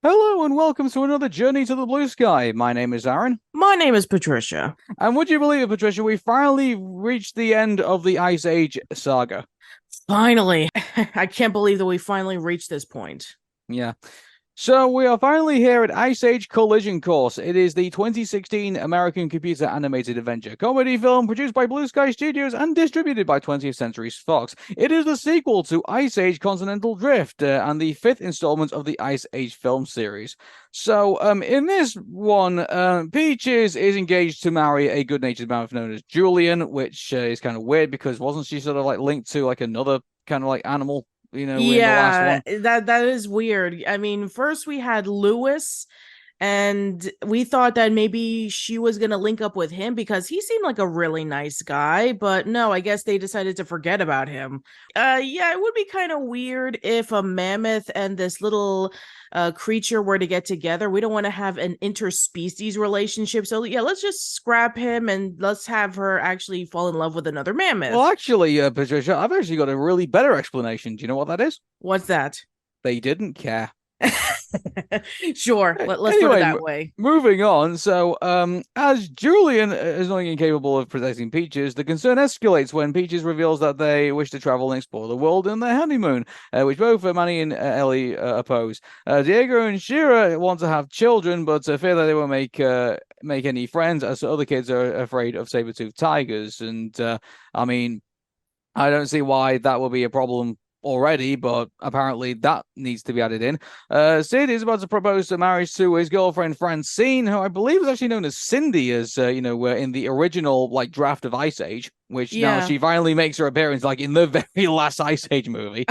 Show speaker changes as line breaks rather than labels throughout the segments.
Hello and welcome to another Journey to the Blue Sky. My name is Aaron.
My name is Patricia.
And would you believe it, Patricia, we finally reached the end of the Ice Age saga.
Finally, I can't believe that we finally reached this point.
Yeah. So we are finally here at Ice Age Collision Course. It is the 2016 American computer animated adventure comedy film produced by Blue Sky Studios and distributed by 20th Century Fox. It is the sequel to Ice Age Continental Drift and the fifth installment of the Ice Age film series. So in this one, Peaches is engaged to marry a good-natured mammoth known as Julian, which is kind of weird because wasn't she sort of like linked to like another kind of like animal? In the last one.
That is weird. I mean, first we had Lewis, and we thought that maybe she was gonna link up with him because he seemed like a really nice guy, but no, I guess they decided to forget about him. Yeah, it would be kind of weird if a mammoth and this little creature were to get together. We don't want to have an interspecies relationship, so yeah, let's just scrap him and let's have her actually fall in love with another mammoth.
Well, actually, Patricia, I've actually got a really better explanation. Do you know what that is?
What's that?
They didn't care.
Sure, let's put it that way.
Moving on. So, as Julian is not incapable of protecting Peaches, the concern escalates when Peaches reveals that they wish to travel and explore the world in their honeymoon, which both Manny and Ellie oppose. Diego and Shira want to have children, but fear that they won't make any friends, as other kids are afraid of saber-toothed tigers. And I mean, I don't see why that would be a problem already, but apparently that needs to be added in. Sid is about to propose a marriage to his girlfriend Francine, who I believe is actually known as Cindy, as we're in the original like draft of Ice Age, which now she finally makes her appearance like in the very last Ice Age movie.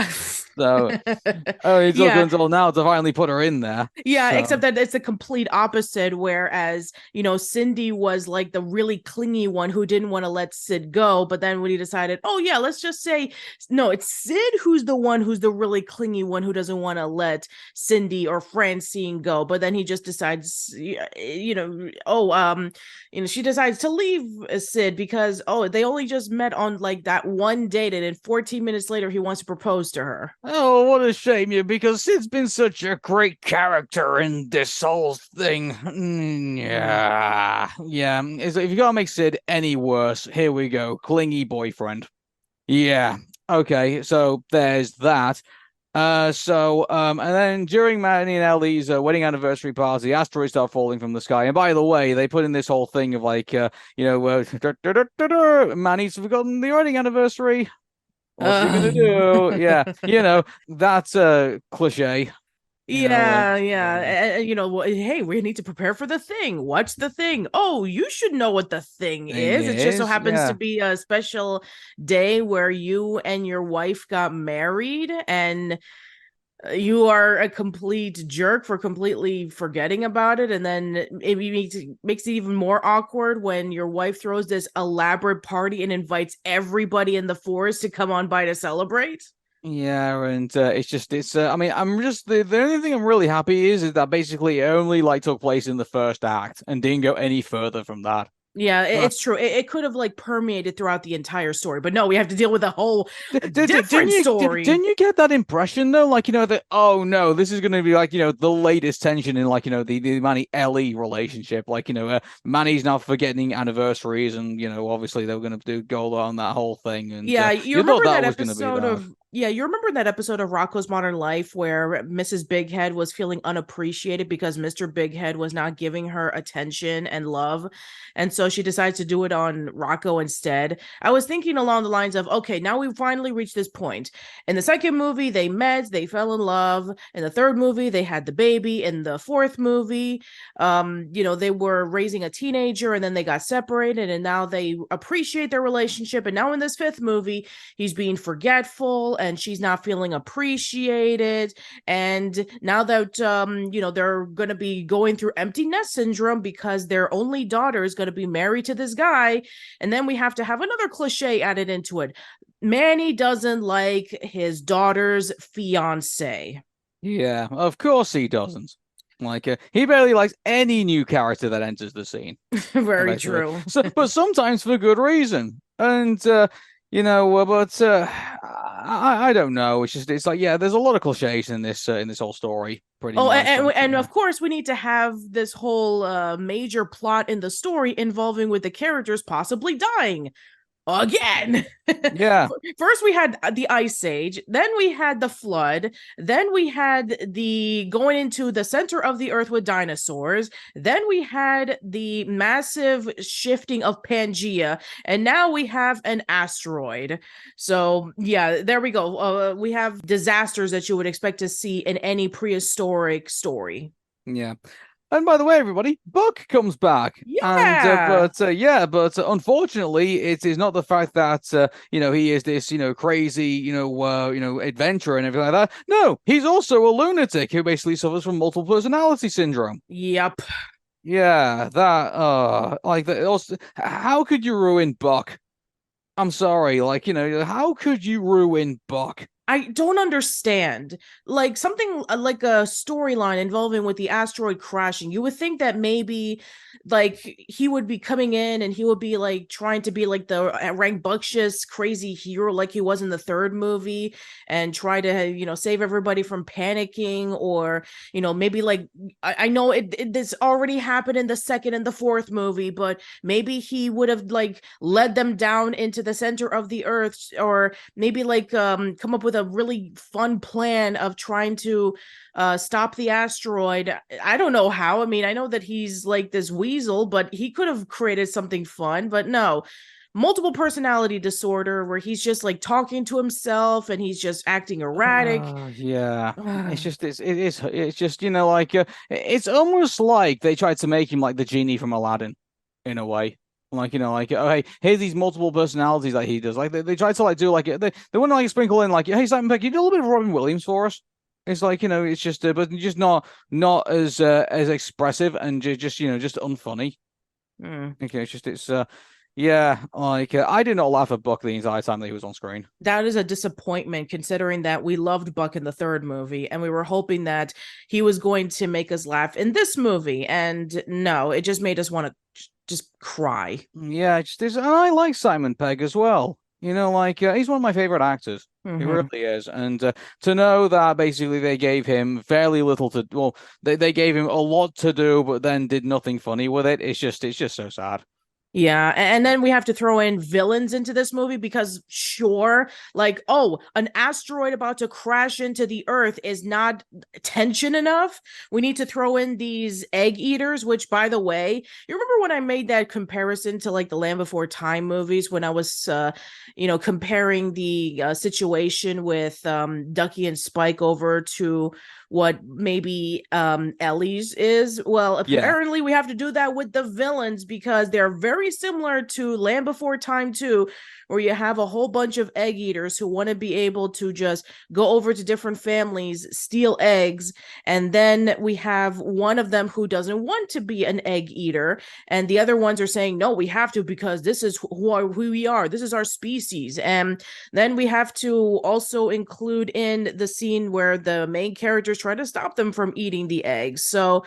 So it took until now to finally put her in there.
Yeah, so. Except that it's the complete opposite, whereas, Cindy was like the really clingy one who didn't want to let Sid go, but then when he decided, oh yeah, let's just say, no, it's Sid who's the one who's the really clingy one who doesn't want to let Cindy or Francine go, but then he just decides, she decides to leave Sid because, they only just met on like that one date, and then 14 minutes later he wants to propose to her.
Oh, what a shame, because Sid's been such a great character in this whole thing. Yeah. If you gotta make Sid any worse, here we go. Clingy boyfriend. Yeah. Okay, so there's that. And then during Manny and Ellie's wedding anniversary party, asteroids start falling from the sky. And by the way, they put in this whole thing of like, Manny's forgotten the wedding anniversary. What's he gonna do? Yeah, that's a cliche.
Hey, we need to prepare for the thing. What's the thing? Oh, you should know what the thing is. It just so happens to be a special day where you and your wife got married, and you are a complete jerk for completely forgetting about it, and then it makes it even more awkward when your wife throws this elaborate party and invites everybody in the forest to come on by to celebrate.
Yeah, and the only thing I'm really happy is that basically it only like took place in the first act and didn't go any further from that.
Yeah, it's true. It could have like permeated throughout the entire story, but no, we have to deal with a whole different story.
Didn't you get that impression though? Like, that, oh no, this is going to be like, the latest tension in like, the Manny Ellie relationship. Like, Manny's now forgetting anniversaries, and obviously they were going to go on that whole thing. And
you remember that episode of Yeah, you remember that episode of Rocco's Modern Life where Mrs. Big Head was feeling unappreciated because Mr. Big Head was not giving her attention and love. And so she decides to do it on Rocco instead. I was thinking along the lines of, okay, now we've finally reached this point. In the second movie, they met, they fell in love. In the third movie, they had the baby. In the fourth movie, they were raising a teenager and then they got separated and now they appreciate their relationship. And now in this fifth movie, he's being forgetful and she's not feeling appreciated. And now that they're going to be going through empty nest syndrome because their only daughter is going to be married to this guy. And then we have to have another cliche added into it. Manny doesn't like his daughter's fiance.
Yeah, of course he doesn't. Like he barely likes any new character that enters the scene.
Very
Basically.
true.
So, but sometimes for good reason. And I don't know. It's like yeah, there's a lot of cliches in this whole story, pretty
Oh,
much.
and of course we need to have this whole major plot in the story involving with the characters possibly dying again.
Yeah.
First we had the ice age, then we had the flood, then we had the going into the center of the earth with dinosaurs, then we had the massive shifting of Pangea, and now we have an asteroid. So yeah, there we go. We have disasters that you would expect to see in any prehistoric story.
Yeah. And by the way, everybody, Buck comes back. And
Yeah.
but unfortunately, it is not the fact that he is this crazy adventurer and everything like that. No, he's also a lunatic who basically suffers from multiple personality syndrome.
Yep.
Yeah, that like that. Also, how could you ruin Buck? I'm sorry, like how could you ruin Buck?
I don't understand. Like something like a storyline involving with the asteroid crashing. You would think that maybe like he would be coming in and he would be like trying to be like the rambunctious crazy hero like he was in the third movie and try to save everybody from panicking, or maybe like I know this already happened in the second and the fourth movie, but maybe he would have like led them down into the center of the earth, or maybe like come up with a really fun plan of trying to stop the asteroid. I don't know how. I mean, I know that he's like this weasel, but he could have created something fun. But no, multiple personality disorder where he's just like talking to himself and he's just acting erratic.
Yeah, it's just like it's almost like they tried to make him like the genie from Aladdin, in a way. Like oh hey, here's these multiple personalities that he does. Like they tried to like do like they want to like sprinkle in like, hey Simon Pegg, you do a little bit of Robin Williams for us. It's like it's just but just not as expressive and just just unfunny. Okay, it's yeah, like I did not laugh at Buck the entire time that he was on screen.
That is a disappointment considering that we loved Buck in the third movie and we were hoping that he was going to make us laugh in this movie. And no, it just made us want to just cry.
Yeah, and I like Simon Pegg as well. Like he's one of my favorite actors. He really is. And to know that basically they gave him fairly little to, well, they gave him a lot to do, but then did nothing funny with it. It's just so sad.
Yeah, and then we have to throw in villains into this movie because sure, like, oh, an asteroid about to crash into the earth is not tension enough. We need to throw in these egg eaters, which by the way, you remember when I made that comparison to like the Land Before Time movies when I was comparing the situation with Ducky and Spike over to what maybe Ellie's is. Well, apparently we have to do that with the villains because they're very similar to Land Before Time 2, where you have a whole bunch of egg eaters who want to be able to just go over to different families, steal eggs, and then we have one of them who doesn't want to be an egg eater, and the other ones are saying, no, we have to because this is who we are. This is our species. And then we have to also include in the scene where the main characters try to stop them from eating the eggs. So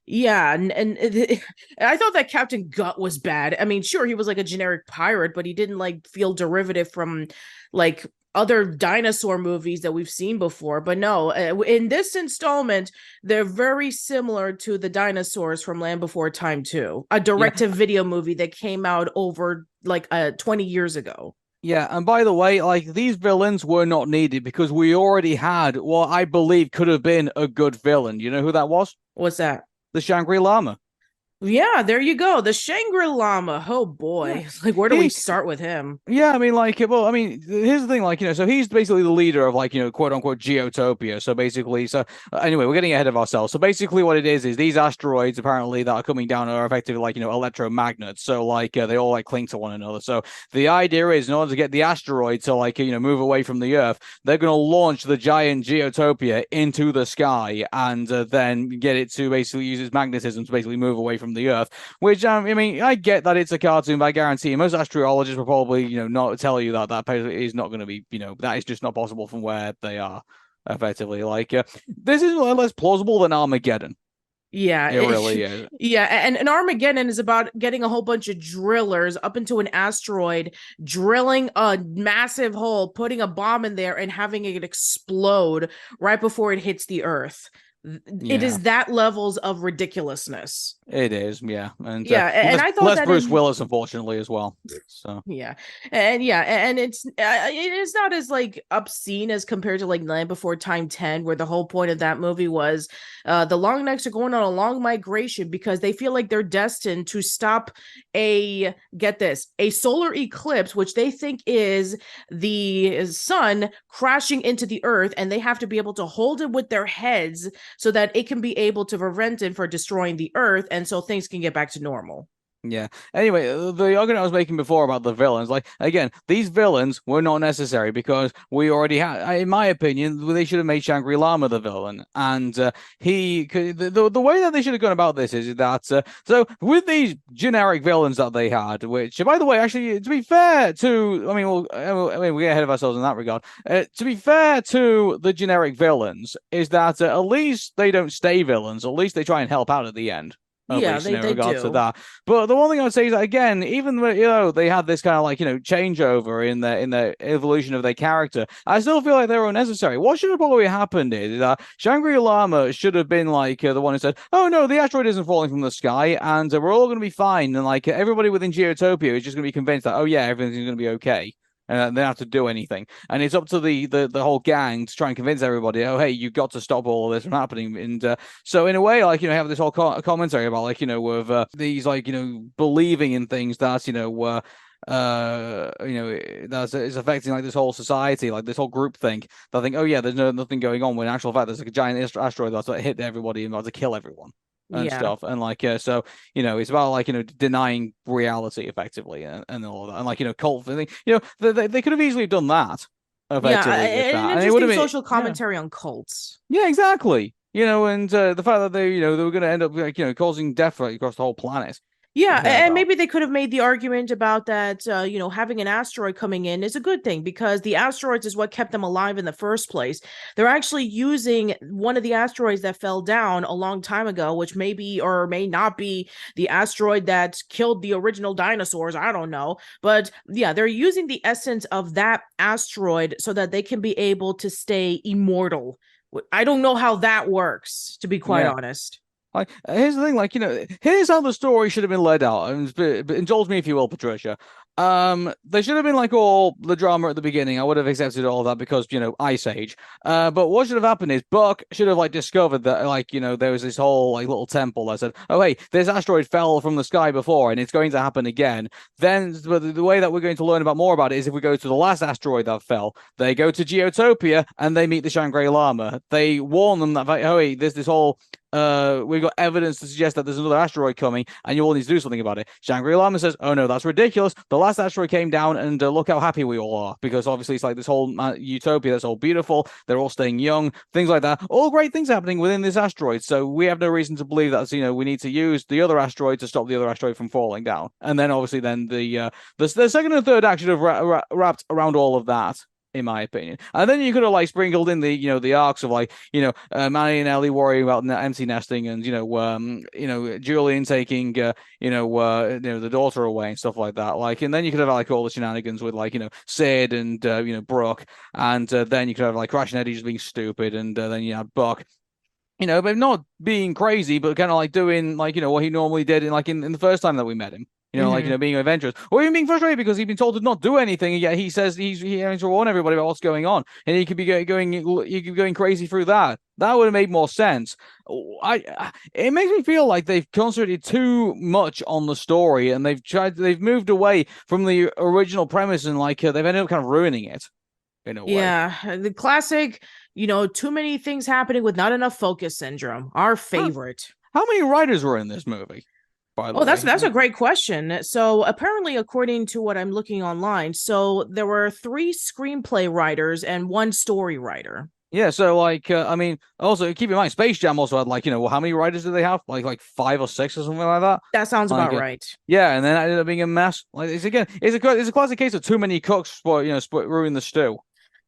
yeah, and I thought that Captain Gut was bad. I mean, sure, he was like a generic pirate, but he didn't like feel derivative from like other dinosaur movies that we've seen before. But no, in this installment, they're very similar to the dinosaurs from Land Before Time 2, a direct-to-video movie that came out over like 20 years ago.
Yeah, and by the way, like these villains were not needed because we already had what I believe could have been a good villain. You know who that was?
What's that?
The Shangri Lama.
Yeah, there you go. The Shangri Lama. Oh
Yeah.
boy. Like, where do we
He
start with him?
Yeah, I mean, like, well, I mean, here's the thing, like, so he's basically the leader of, like, quote unquote, Geotopia. So basically, anyway, we're getting ahead of ourselves. So basically, what it is these asteroids apparently that are coming down are effectively like, electromagnets. So, like, they all like cling to one another. So the idea is, in order to get the asteroid to, like, move away from the Earth, they're going to launch the giant Geotopia into the sky and then get it to basically use its magnetism to basically move away from the Earth. Which, I mean, I get that it's a cartoon, but I guarantee most astrologists will probably, not tell you that is not going to be, that is just not possible from where they are, effectively. Like, this is less plausible than Armageddon.
Yeah,
It really is.
yeah, and Armageddon is about getting a whole bunch of drillers up into an asteroid, drilling a massive hole, putting a bomb in there, and having it explode right before it hits the Earth. It
Yeah.
is that levels of ridiculousness.
It is, yeah, and
Yeah, and I thought
less
that
Bruce
in
Willis, unfortunately, as well. So
yeah, and it is not as like obscene as compared to like Land Before Time 10, where the whole point of that movie was the long necks are going on a long migration because they feel like they're destined to stop get this, a solar eclipse, which they think is the sun crashing into the earth, and they have to be able to hold it with their heads so that it can be able to prevent it from destroying the earth, and so things can get back to normal.
yeah. Anyway, the argument I was making before about the villains, like again, these villains were not necessary because we already had, in my opinion, they should have made Shangri Lama the villain, and the way that they should have gone about this is that so with these generic villains that they had, which by the way, actually, to be fair to, I mean, I mean, we get ahead of ourselves in that regard. To be fair to the generic villains, is that at least they don't stay villains. At least they try and help out at the end. At
Yeah,
least,
they
in
they
regards to
do.
that. But the one thing I would say is that again, even though they had this kind of like changeover in their evolution of their character, I still feel like they were unnecessary. What should have probably happened is that Shangri Lama should have been like the one who said, "Oh no, the asteroid isn't falling from the sky, and we're all going to be fine." And like everybody within Geotopia is just going to be convinced that, "Oh yeah, everything's going to be okay." And they don't have to do anything, and it's up to the whole gang to try and convince everybody. Oh, hey, you got to stop all of this from happening. And so in a way, like have this whole commentary about like with these like believing in things that that's is affecting like this whole society, like this whole group think. They think, oh yeah, there's nothing going on. When in actual fact, there's like a giant asteroid that's like, hit everybody and about to kill everyone and
Yeah.
stuff. And like, so it's about like denying reality effectively and all of that. And like cult thing. They could have easily done that
Yeah,
effectively with
an
that, and it would
interesting
have been
social commentary on cults.
yeah, exactly. And the fact that they were going to end up like causing death like, across the whole planet.
Yeah,
Yeah,
and
about
maybe they could have made the argument about that, having an asteroid coming in is a good thing because the asteroids is what kept them alive in the first place. They're actually using one of the asteroids that fell down a long time ago, which may be or may not be the asteroid that killed the original dinosaurs. I don't know. But yeah, they're using the essence of that asteroid so that they can be able to stay immortal. I don't know how that works, to be quite
yeah.
honest.
Like, here's the thing, like, here's how the story should have been led out. And indulge me if you will, Patricia. There should have been like all the drama at the beginning. I would have accepted all that because, Ice Age. But what should have happened is Buck should have like discovered that like, there was this whole like little temple that said, oh hey, this asteroid fell from the sky before and it's going to happen again. Then but the way that we're going to learn about more about it is if we go to the last asteroid that fell, they go to Geotopia and they meet the Shangri Lama. They warn them that oh hey, there's this whole we've got evidence to suggest that there's another asteroid coming and you all need to do something about it. Shangri Lama says, oh no, that's ridiculous. The last asteroid came down and look how happy we all are because obviously it's like this whole utopia that's all beautiful. They're all staying young, things like that. All great things happening within this asteroid. So we have no reason to believe that, we need to use the other asteroid to stop the other asteroid from falling down. And then obviously then the second and third act should have wrapped around all of that, in my opinion. And then you could have like sprinkled in the arcs of like Manny and Ellie worrying about empty nesting and Julian taking the daughter away and stuff like that. Like, and then you could have like all the shenanigans with like Sid and Brooke, and then you could have like Crash and Eddie just being stupid, and then you have Buck. But not being crazy, but kind of like doing like what he normally did in the first time that we met him.
Hmm.
being adventurous, or even being frustrated because he's been told to not do anything, and yet he says he having to warn everybody about what's going on, and he could be going crazy through that. That would have made more sense. It makes me feel like they've concentrated too much on the story, and they've moved away from the original premise, and they've ended up kind of ruining it in a way.
Yeah, the classic, too many things happening with not enough focus syndrome. Our
Huh.
favorite.
How many writers were in this movie, by the
Oh, that's
way?
that's a great question. So apparently, according to what I'm looking online, so there were three screenplay writers and one story writer.
Yeah, so also keep in mind, Space Jam also had how many writers did they have? Like five or six or something like that.
That sounds
Like,
about right.
yeah, and then that ended up being a mess. Like it's a classic case of too many cooks for ruin the stew.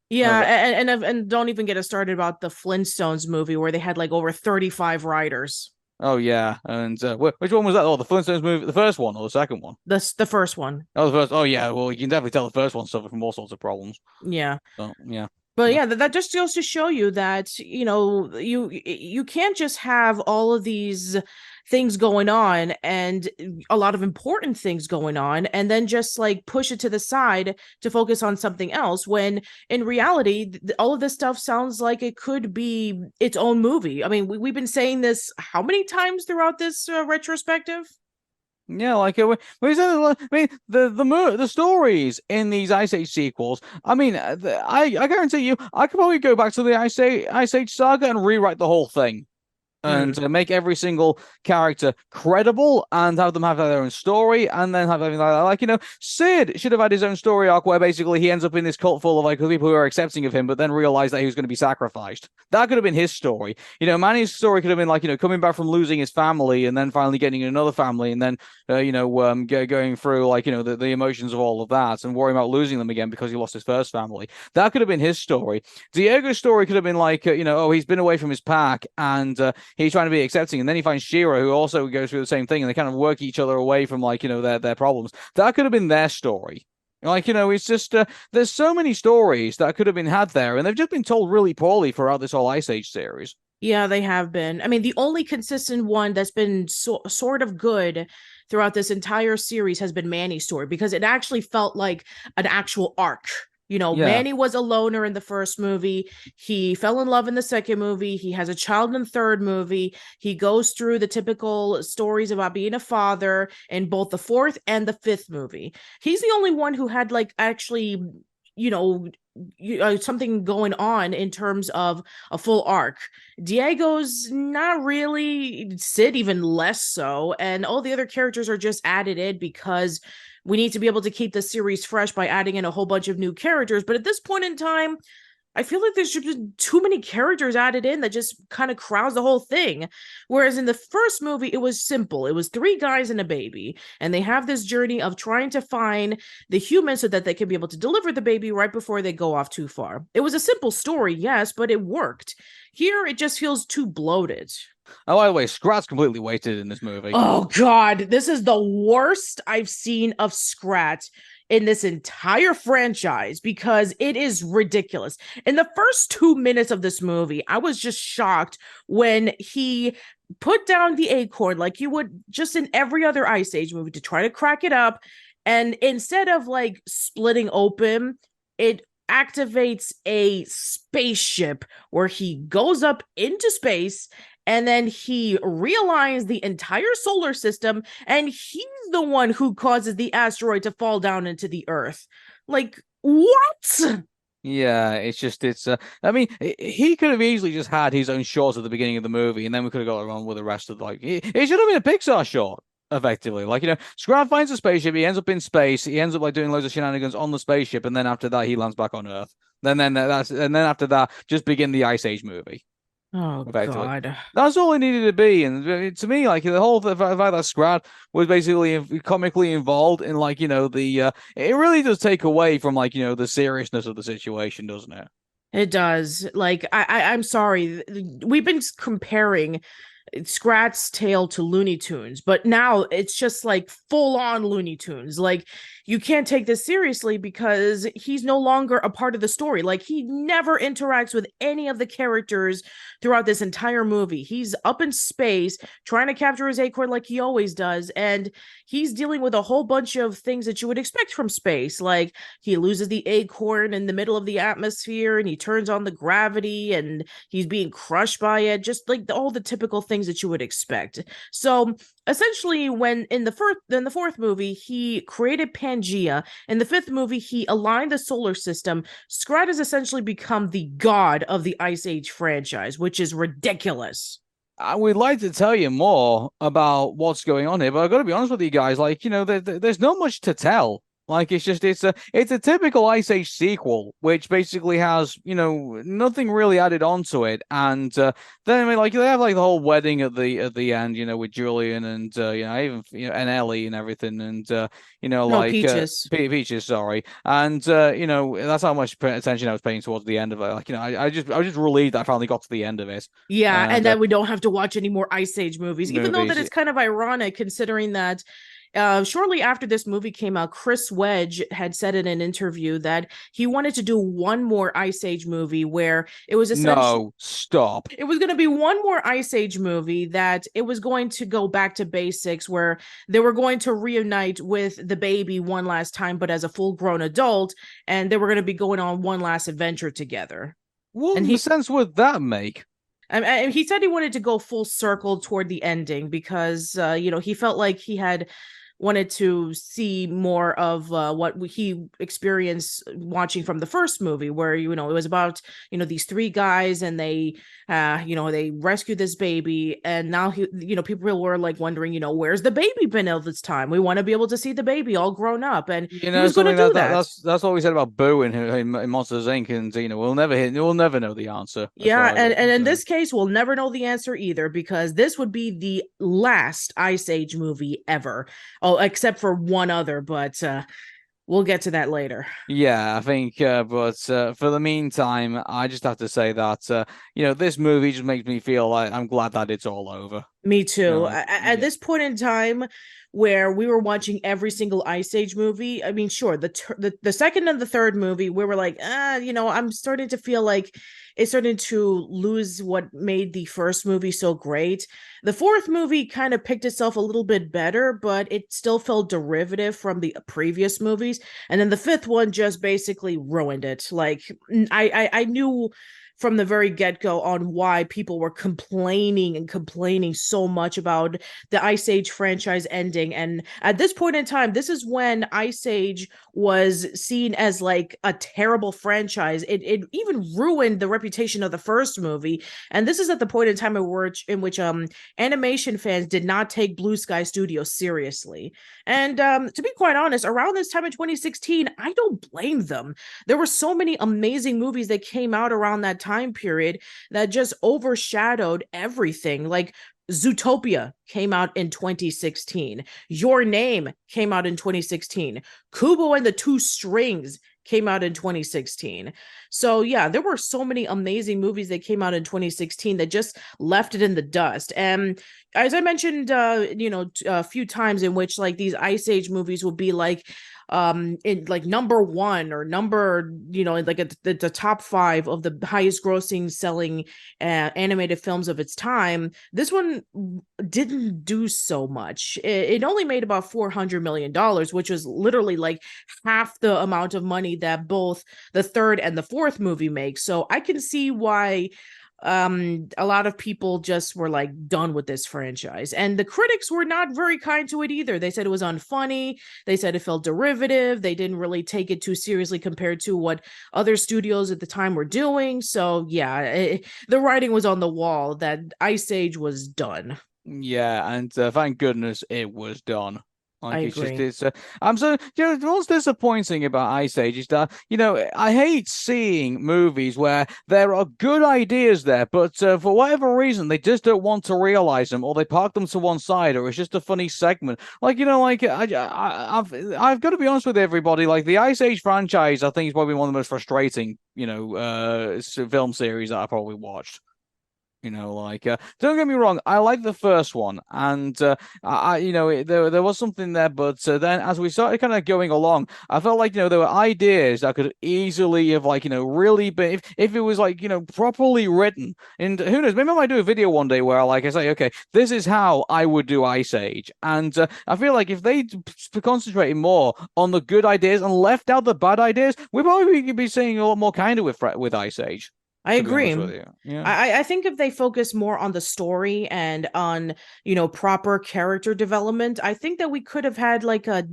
Yeah,
Of it.
and don't even get us started about the Flintstones movie where they had like over 35 writers.
Oh yeah, and which one was that? Oh, the Flintstones movie, the first one or the second one?
The first one.
Oh, the first. Oh yeah, well you can definitely tell the first one suffered from all sorts of problems.
Yeah.
So yeah,
But
yeah.
yeah, that just goes to show you that, you can't just have all of these things going on and a lot of important things going on and then just like push it to the side to focus on something else when in reality all of this stuff sounds like it could be its own movie. I mean, we've been saying this how many times throughout this retrospective?
Yeah, I mean, the stories in these Ice Age sequels. I mean, I guarantee you, I could probably go back to the Ice Age saga and rewrite the whole thing and
Mm.
make every single character credible and have them have their own story and then have everything like that. Sid should have had his own story arc where basically he ends up in this cult full of people who are accepting of him, but then realize that he was going to be sacrificed. That could have been his story. Manny's story could have been coming back from losing his family and then finally getting another family and then, going through the emotions of all of that and worrying about losing them again because he lost his first family. That could have been his story. Diego's story could have been oh, he's been away from his pack and he's trying to be accepting, and then he finds Shira, who also goes through the same thing, and they kind of work each other away from their problems. That could have been their story. It's just there's so many stories that could have been had there, and they've just been told really poorly throughout this whole Ice Age series.
Yeah, they have been. I mean, the only consistent one that's been sort of good throughout this entire series has been Manny's story because it actually felt like an actual arc.
Yeah,
Manny was a loner in the first movie. He fell in love in the second movie. He has a child in the third movie. He goes through the typical stories about being a father in both the fourth and the fifth movie. He's the only one who had like actually, you know, something going on in terms of a full arc. Diego's not really, Sid even less so, and all the other characters are just added in because we need to be able to keep the series fresh by adding in a whole bunch of new characters. But at this point in time, I feel like there's just too many characters added in that just kind of crowds the whole thing. Whereas in the first movie, it was simple. It was three guys and a baby, and they have this journey of trying to find the human so that they can be able to deliver the baby right before they go off too far. It was a simple story, yes, but it worked. Here, it just feels too bloated.
Oh, by the way, Scrat's completely wasted in this movie.
Oh God, this is the worst I've seen of Scrat in this entire franchise because it is ridiculous. In the first 2 minutes of this movie, I was just shocked when he put down the acorn like you would just in every other Ice Age movie to try to crack it up. And instead of like splitting open, it activates a spaceship where he goes up into space and then he realigns the entire solar system and he's the one who causes the asteroid to fall down into the earth. Like, what?
Yeah, I mean, he could have easily just had his own short at the beginning of the movie, and then we could have got on with the rest of it should have been a Pixar short. Effectively, Scrat finds a spaceship. He ends up in space. He ends up doing loads of shenanigans on the spaceship, and then after that, he lands back on Earth. And then after that, just begin the Ice Age movie.
Oh
Effectively,
God.
that's all it needed to be. And to me, the whole the fact that Scrat was basically comically involved in the it really does take away from the seriousness of the situation, doesn't it?
It does. Like, I'm sorry. We've been comparing Scrat's tale to Looney Tunes, but now it's just like full on Looney Tunes. Like you can't take this seriously because he's no longer a part of the story. Like, he never interacts with any of the characters throughout this entire movie. He's up in space trying to capture his acorn like he always does, and he's dealing with a whole bunch of things that you would expect from space. Like, he loses the acorn in the middle of the atmosphere, and he turns on the gravity, and he's being crushed by it, just like all the typical things that you would expect. So essentially, when in the fourth movie he created Pangea, in the fifth movie he aligned the solar system, Scrat has essentially become the god of the Ice Age franchise, which is ridiculous.
I would like to tell you more about what's going on here, but I've got to be honest with you guys. Like, there's not much to tell. Like, it's a typical Ice Age sequel, which basically has nothing really added onto it. And then, I mean, like, they have like the whole wedding at the end, with Julian and even and Ellie and everything, and
No, Peaches.
Peaches, sorry. And that's how much attention I was paying towards the end of it. Like, I was just relieved that I finally got to the end of it.
Yeah, and
And
that we don't have to watch any more Ice Age movies, even though that
movies.
it's kind of ironic considering that shortly after this movie came out, Chris Wedge had said in an interview that he wanted to do one more Ice Age movie where it was essentially
No, stop.
it was going to be one more Ice Age movie that it was going to go back to basics where they were going to reunite with the baby one last time, but as a full grown adult, and they were going to be going on one last adventure together.
What
And he
sense would that make?
he said he wanted to go full circle toward the ending because he felt like he had wanted to see more of what he experienced watching from the first movie, where it was about these three guys, and they they rescued this baby, and now people were like wondering, where's the baby been all this time? We want to be able to see the baby all grown up, and he was going to
Something
do that.
that's what we said about Boo in Monsters Inc. And we'll never know the answer as
Yeah,
far as I'm
and in
concerned.
this case, we'll never know the answer either because this would be the last Ice Age movie ever. Oh, except for one other, but we'll get to that later.
Yeah, I think, but for the meantime, I just have to say that this movie just makes me feel like I'm glad that it's all over.
Me too.
Like,
At
yeah.
this point in time, where we were watching every single Ice Age movie, I mean, sure, the second and the third movie, we were like, I'm starting to feel like it's starting to lose what made the first movie so great. The fourth movie kind of picked itself a little bit better, but it still felt derivative from the previous movies. And then the fifth one just basically ruined it. Like, I knew from the very get-go on why people were complaining and complaining so much about the Ice Age franchise ending. And at this point in time, this is when Ice Age was seen as like a terrible franchise. It even ruined the reputation of the first movie. And this is at the point in time in which animation fans did not take Blue Sky Studios seriously. And to be quite honest, around this time in 2016, I don't blame them. There were so many amazing movies that came out around that time period that just overshadowed everything. Like, Zootopia came out in 2016. Your Name came out in 2016. Kubo and the Two Strings came out in 2016. So yeah, there were so many amazing movies that came out in 2016 that just left it in the dust. And as I mentioned, a few times, in which like these Ice Age movies would be like in like number one or number like the top five of the highest grossing selling animated films of its time. This one didn't do so much. It only made about $400 million, which was literally like half the amount of money that both the third and the fourth movie make. So I can see why a lot of people just were like done with this franchise, and the critics were not very kind to it either. They said it was unfunny, they said it felt derivative, they didn't really take it too seriously compared to what other studios at the time were doing. So yeah, the writing was on the wall that Ice Age was done.
Yeah, and thank goodness it was done.
I
Like,
agree.
I'm so, what's disappointing about Ice Age is that, I hate seeing movies where there are good ideas there, but for whatever reason, they just don't want to realize them, or they park them to one side, or it's just a funny segment. Like, I've got to be honest with everybody, like, the Ice Age franchise, I think, is probably one of the most frustrating, film series that I probably watched. Don't get me wrong, I like the first one, and there was something there, but then as we started kind of going along, I felt like there were ideas that could easily have really been if it was properly written. And who knows, maybe I might do a video one day where I say, okay, this is how I would do Ice Age, and I feel like if they concentrated more on the good ideas and left out the bad ideas, we probably could be seeing a lot more kind of with Ice Age.
I
To be honest
agree.
with you, yeah.
I think if they focus more on the story and on, proper character development, I think that we could have had like a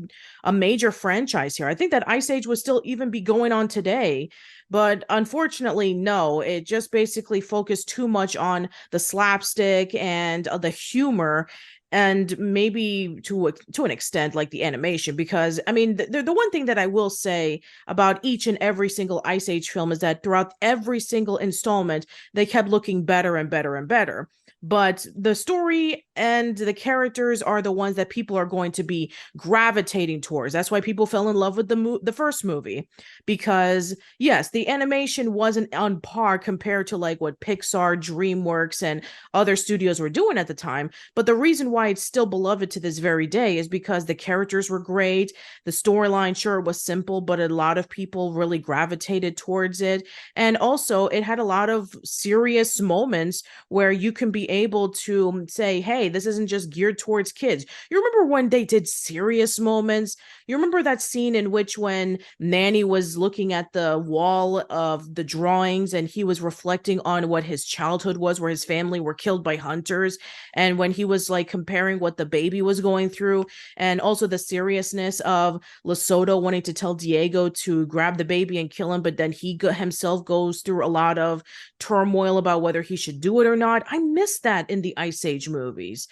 major franchise here. I think that Ice Age would still even be going on today. But unfortunately, no, it just basically focused too much on the slapstick and the humor and maybe to an extent like the animation, because I mean the one thing that I will say about each and every single Ice Age film is that throughout every single installment they kept looking better and better and better, but the story and the characters are the ones that people are going to be gravitating towards. That's why people fell in love with the first movie, because yes, the animation wasn't on par compared to like what Pixar, DreamWorks, and other studios were doing at the time, but the reason why it's still beloved to this very day is because the characters were great. The storyline, sure, was simple, but a lot of people really gravitated towards it. And also, it had a lot of serious moments where you can be able to say, hey, this isn't just geared towards kids. You remember when they did serious moments? You remember that scene in which when Manny was looking at the wall of the drawings and he was reflecting on what his childhood was, where his family were killed by hunters, and when he was like comparing what the baby was going through, and also the seriousness of Lesotho wanting to tell Diego to grab the baby and kill him, but then he himself goes through a lot of turmoil about whether he should do it or not. I miss that in the Ice Age movies.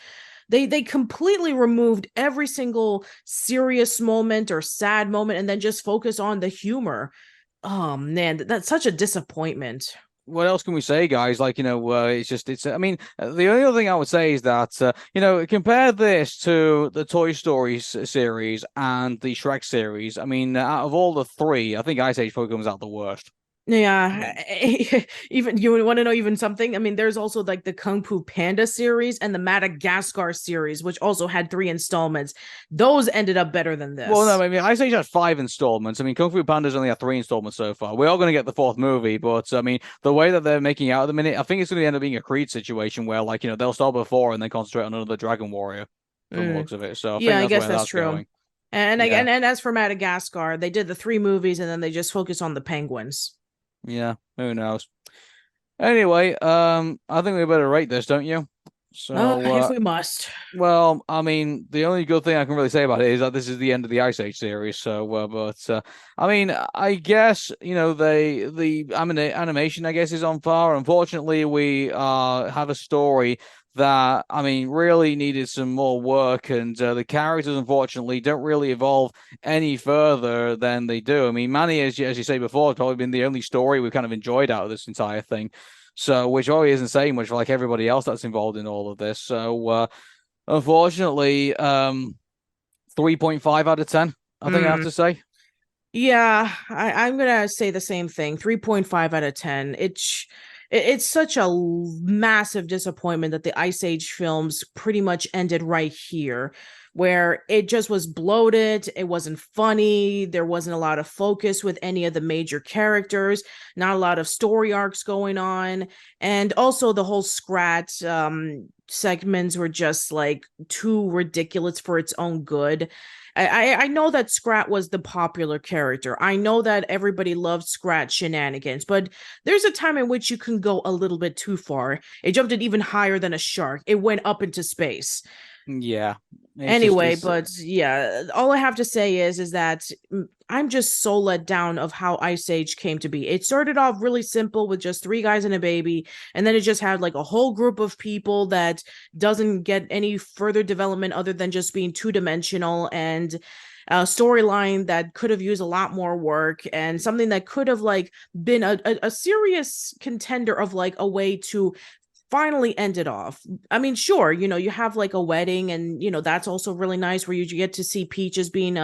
They completely removed every single serious moment or sad moment and then just focus on the humor. Oh man, that's such a disappointment.
What else can we say, guys? I mean, the only other thing I would say is that, compare this to the Toy Story series and the Shrek series. I mean, out of all the three, I think Ice Age probably comes out the worst.
Yeah, even you want to know even something? I mean, there's also like the Kung Fu Panda series and the Madagascar series, which also had 3 installments. Those ended up better than
Well, no,
this.
I mean, Ice Age had 5 installments. I mean, Kung Fu Panda's only had 3 installments so far. We are going to get the fourth movie, but I mean, the way that they're making out at the minute, I think it's going to end up being a Creed situation where, they'll start before and then concentrate on another Dragon Warrior from the
Mm.
looks of it. So I
Yeah,
think
I
that's
guess
where
that's
that's
true.
going.
And
Yeah,
again, and as for Madagascar, they did the 3 movies and then they just focus on the penguins.
yeah, who knows? Anyway, I think we better rate this, don't you? So,
If we must.
well, I mean, the only good thing I can really say about it is that this is the end of the Ice Age series. So, I mean, I guess animation, I guess, is on par. Unfortunately, we have a story that I mean really needed some more work, and the characters unfortunately don't really evolve any further than they do. I mean, Manny, as you say before, has probably been the only story we've kind of enjoyed out of this entire thing. So, which probably isn't saying much for like everybody else that's involved in all of this. So, unfortunately, 3.5 out of 10, I think I have
Mm.
to say.
Yeah, I'm gonna say the same thing. 3.5 out of 10. It's such a massive disappointment that the Ice Age films pretty much ended right here, where it just was bloated. It wasn't funny. There wasn't a lot of focus with any of the major characters. Not a lot of story arcs going on, and also the whole Scrat segments were just like too ridiculous for its own good. I know that Scrat was the popular character. I know that everybody loved Scrat shenanigans, but there's a time in which you can go a little bit too far. It jumped it even higher than a shark. It went up into space.
Yeah, it's just
Anyway,
it's
but yeah, all I have to say is that I'm just so let down of how Ice Age came to be. It started off really simple with just 3 guys and a baby, and then it just had like a whole group of people that doesn't get any further development other than just being two-dimensional, and a storyline that could have used a lot more work, and something that could have like been a serious contender of like a way to finally ended off. I mean, sure, you have like a wedding, and that's also really nice where you get to see Peaches being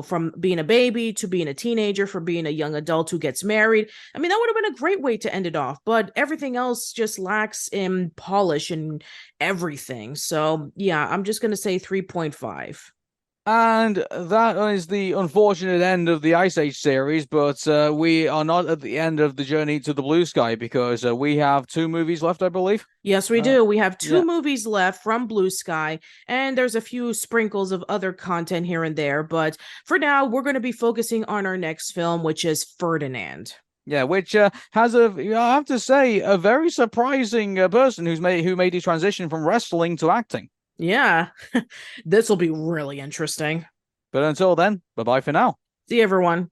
from being a baby to being a teenager, for being a young adult who gets married. I mean, that would have been a great way to end it off, but everything else just lacks in polish and everything. So yeah, I'm just gonna say 3.5.
And that is the unfortunate end of the Ice Age series, but we are not at the end of the journey to the blue sky, because we have two movies left, I believe.
Yes, we do. We have two
Yeah.
movies left from Blue Sky, and there's a few sprinkles of other content here and there. But for now, we're going to be focusing on our next film, which is Ferdinand.
Yeah, which has I have to say, a very surprising person who made his transition from wrestling to acting.
Yeah, this will be really interesting.
But until then, bye bye for now.
See you, everyone.